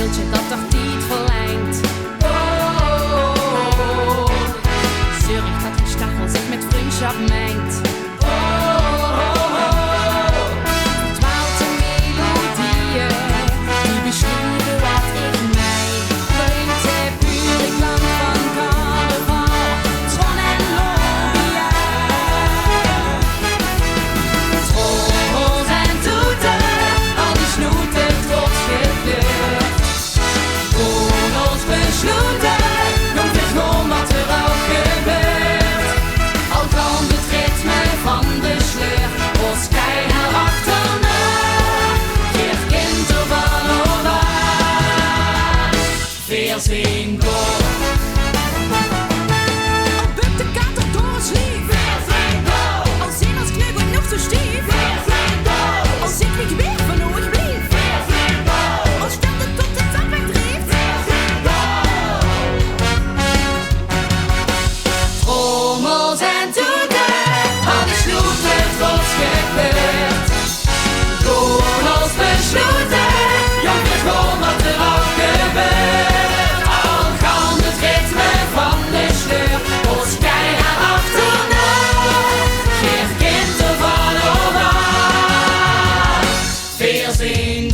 wieltje dat toch niet verlengt. Zurich dat die Stachel zich met vriendschap mengt. Verdwaalte melodieën, die beschrijven wat ik mij. Brengt het pure klank van carnaval, zon en lobia. Trommels en toeten, al die snoeten trots gekleurd. Voor ons besloten, jong het gewoon wat er ook gebeurt. Al kan het ritme van de sleur, ons keihard achterna. Geef kind ervan over, Veer zeen door. Al bukt de kater door het slief. Veer zeen door. Al zien als knubbel nog zo stief. Veer zeen door. Al zit ik weer van hoe ik blief. Veer zeen door. Al stelt het tot de tap wegdreef. Veer zeen door. Trommels en toeten, al die snoeten trots gekleurd. Gewoon als besloten, jong het gewoon wat er ook gebeurt. Al kan het ritme van de sleur, ons keihard achterna. Geef kind ervan over, Veer zeen